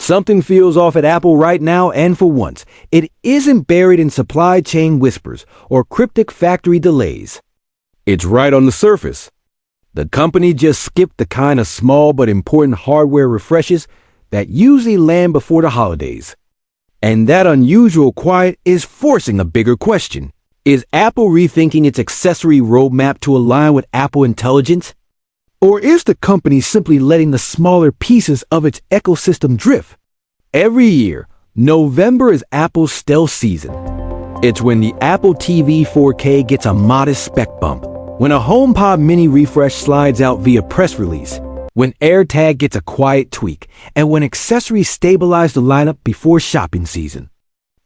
Something feels off at Apple right now, and for once, it isn't buried in supply chain whispers or cryptic factory delays. It's right on the surface. The company just skipped the kind of small but important hardware refreshes that usually land before the holidays. And that unusual quiet is forcing a bigger question. Is Apple rethinking its accessory roadmap to align with Apple Intelligence? Or is the company simply letting the smaller pieces of its ecosystem drift? Every year, November is Apple's stealth season. It's when the Apple TV 4K gets a modest spec bump, when a HomePod Mini refresh slides out via press release, when AirTag gets a quiet tweak, and when accessories stabilize the lineup before shopping season.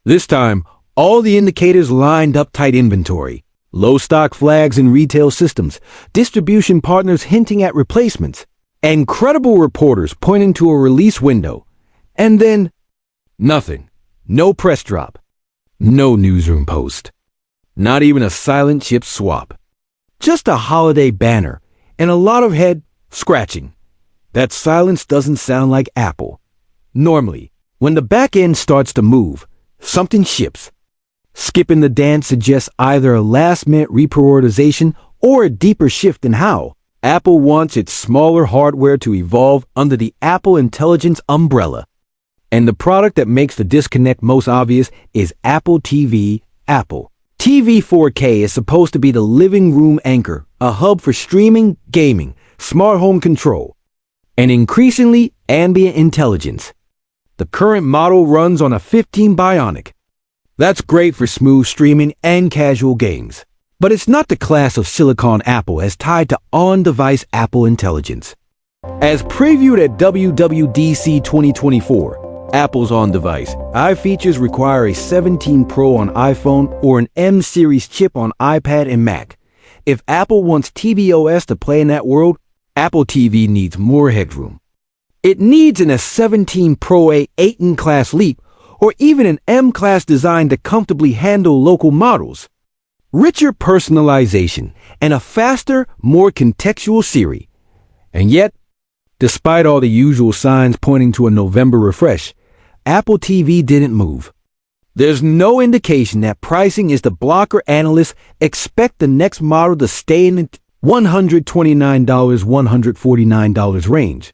This time, all the indicators lined up: tight inventory, low stock flags in retail systems, distribution partners hinting at replacements, and credible reporters pointing to a release window. And then, nothing. No press drop. No newsroom post. Not even a silent chip swap. Just a holiday banner and a lot of head scratching. That silence doesn't sound like Apple. Normally, when the back end starts to move, something ships. Skipping the dance suggests either a last-minute reprioritization or a deeper shift in how Apple wants its smaller hardware to evolve under the Apple Intelligence umbrella. And the product that makes the disconnect most obvious is Apple TV. Apple TV 4K is supposed to be the living room anchor, a hub for streaming, gaming, smart home control, and increasingly ambient intelligence. The current model runs on a 15 Bionic. That's great for smooth streaming and casual games. But it's not the class of silicon Apple as tied to on-device Apple Intelligence. As previewed at WWDC 2024, Apple's on-device features require a 17 Pro on iPhone or an M-series chip on iPad and Mac. If Apple wants tvOS to play in that world, Apple TV needs more headroom. It needs an S17 Pro A8 class leap, or even an M-class design to comfortably handle local models. Richer personalization and a faster, more contextual Siri. And yet, despite all the usual signs pointing to a November refresh, Apple TV didn't move. There's no indication that pricing is the blocker analysts expect the next model to stay in the $129–$149 range.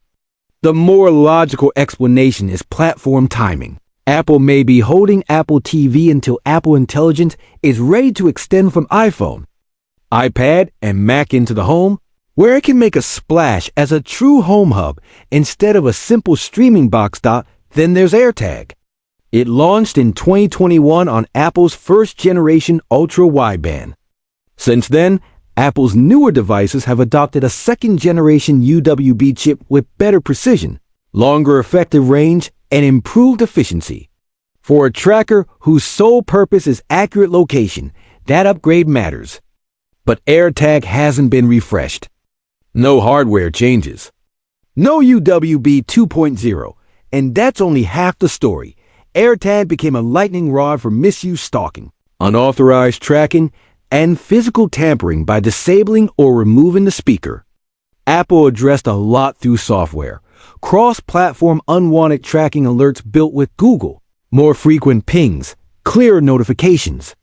The more logical explanation is platform timing. Apple may be holding Apple TV until Apple Intelligence is ready to extend from iPhone, iPad, and Mac into the home, where it can make a splash as a true home hub instead of a simple streaming box dot. Then there's AirTag. It launched in 2021 on Apple's first-generation ultra-wideband. Since then, Apple's newer devices have adopted a second-generation UWB chip with better precision, longer effective range, and improved efficiency. For a tracker whose sole purpose is accurate location, that upgrade matters. But AirTag hasn't been refreshed. No hardware changes. No UWB 2.0. And that's only half the story. AirTag became a lightning rod for misuse stalking, unauthorized tracking, and physical tampering by disabling or removing the speaker. Apple addressed a lot through software. Cross-platform unwanted tracking alerts built with Google, more frequent pings, clearer notifications.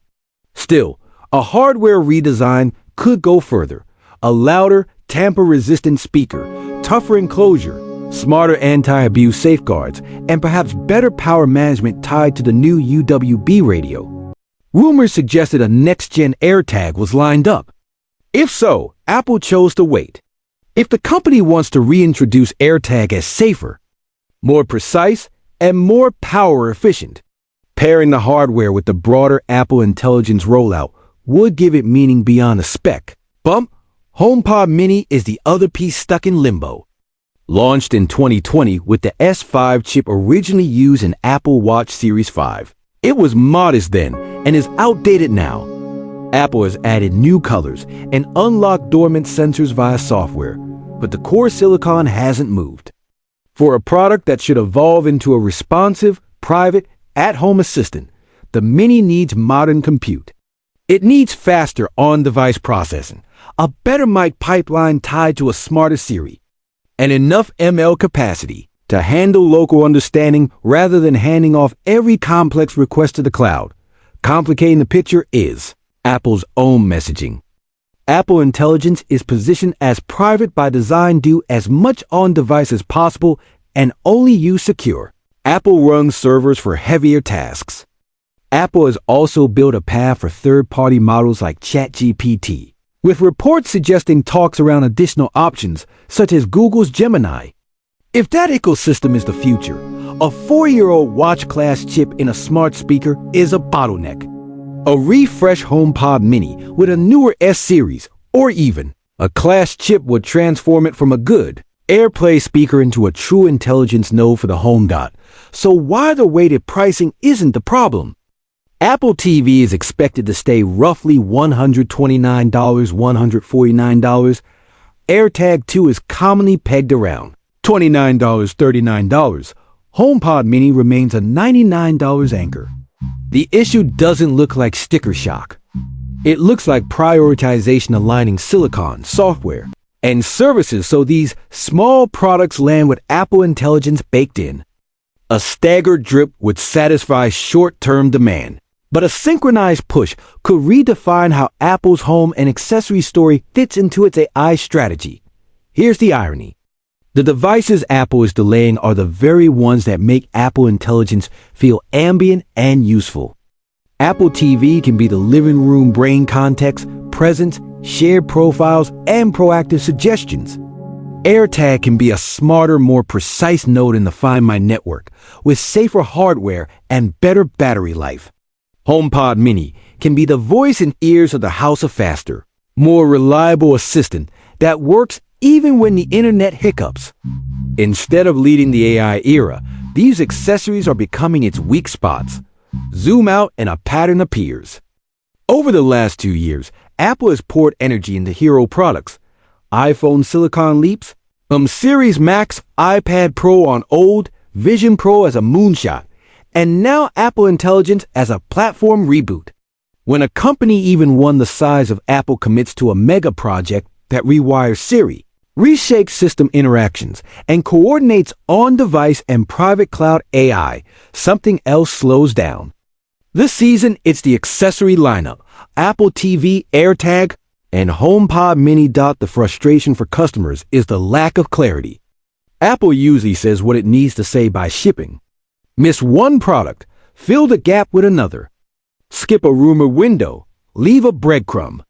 Still, a hardware redesign could go further. A louder, tamper-resistant speaker, tougher enclosure, smarter anti-abuse safeguards, and perhaps better power management tied to the new UWB radio. Rumors suggested a next-gen AirTag was lined up. If so, Apple chose to wait. If the company wants to reintroduce AirTag as safer, more precise, and more power efficient, pairing the hardware with the broader Apple Intelligence rollout would give it meaning beyond a spec bump. HomePod Mini is the other piece stuck in limbo. Launched in 2020 with the S5 chip originally used in Apple Watch Series 5. It was modest then and is outdated now. Apple has added new colors and unlocked dormant sensors via software, but the core silicon hasn't moved. For a product that should evolve into a responsive, private, at-home assistant, the Mini needs modern compute. It needs faster on-device processing, a better mic pipeline tied to a smarter Siri, and enough ML capacity to handle local understanding rather than handing off every complex request to the cloud. Complicating the picture is Apple's own messaging. Apple Intelligence is positioned as private by design, do as much on-device as possible, and only use secure. Apple runs servers for heavier tasks. Apple has also built a path for third-party models like ChatGPT, with reports suggesting talks around additional options, such as Google's Gemini. If that ecosystem is the future, a 4-year-old watch-class chip in a smart speaker is a bottleneck. A refreshed HomePod Mini with a newer S-series, or even a class chip would transform it from a good AirPlay speaker into a true intelligence node for the home dot. So why the weighted pricing isn't the problem? Apple TV is expected to stay roughly $129, $149. AirTag 2 is commonly pegged around $29, $39. HomePod Mini remains a $99 anchor. The issue doesn't look like sticker shock. It looks like prioritization aligning silicon, software, and services so these small products land with Apple Intelligence baked in. A staggered drip would satisfy short-term demand, but a synchronized push could redefine how Apple's home and accessory story fits into its AI strategy. Here's the irony. The devices Apple is delaying are the very ones that make Apple Intelligence feel ambient and useful. Apple TV can be the living room brain context, presence, shared profiles, and proactive suggestions. AirTag can be a smarter, more precise node in the Find My network, with safer hardware and better battery life. HomePod Mini can be the voice and ears of the house of faster, more reliable assistant that works even when the internet hiccups. Instead of leading the AI era, these accessories are becoming its weak spots. Zoom out and a pattern appears. Over the last 2 years, Apple has poured energy into hero products. iPhone Silicon Leaps, Series Max, iPad Pro on old, Vision Pro as a moonshot, and now Apple Intelligence as a platform reboot. When a company even one the size of Apple commits to a mega project that rewires Siri, reshapes system interactions, and coordinates on-device and private cloud AI, something else slows down. This season, it's the accessory lineup, Apple TV, AirTag, and HomePod Mini. The frustration for customers is the lack of clarity. Apple usually says what it needs to say by shipping. Miss one product, fill the gap with another. Skip a rumor window, leave a breadcrumb.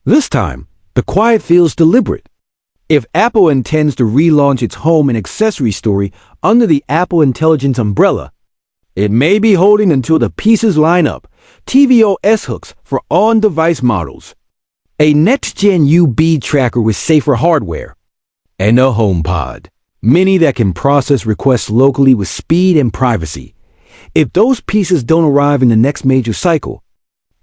This time, the quiet feels deliberate. If Apple intends to relaunch its home and accessory story under the Apple Intelligence umbrella, it may be holding until the pieces line up. tvOS hooks for on-device models, a next-gen UB tracker with safer hardware, and a HomePod Mini that can process requests locally with speed and privacy. If those pieces don't arrive in the next major cycle,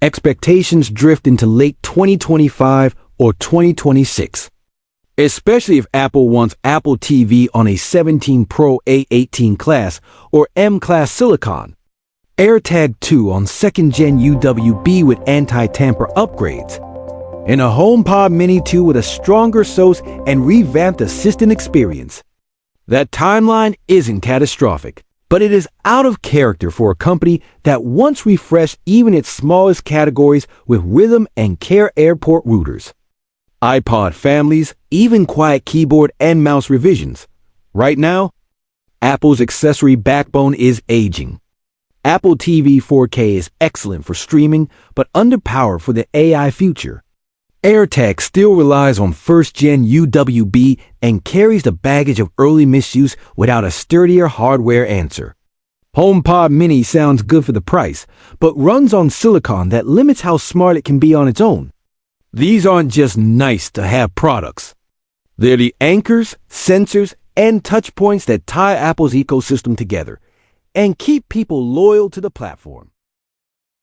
expectations drift into late 2025 or 2026. Especially if Apple wants Apple TV on a 17 Pro A18 class or M-class silicon. AirTag 2 on 2nd Gen UWB with anti-tamper upgrades. And a HomePod Mini 2 with a stronger SOS and revamped assistant experience. That timeline isn't catastrophic, but it is out of character for a company that once refreshed even its smallest categories with Rhythm and Care airport routers, iPod families, even quiet keyboard and mouse revisions. Right now, Apple's accessory backbone is aging. Apple TV 4K is excellent for streaming, but underpowered for the AI future. AirTag still relies on first-gen UWB and carries the baggage of early misuse without a sturdier hardware answer. HomePod Mini sounds good for the price, but runs on silicon that limits how smart it can be on its own. These aren't just nice-to-have products. They're the anchors, sensors, and touchpoints that tie Apple's ecosystem together and keep people loyal to the platform.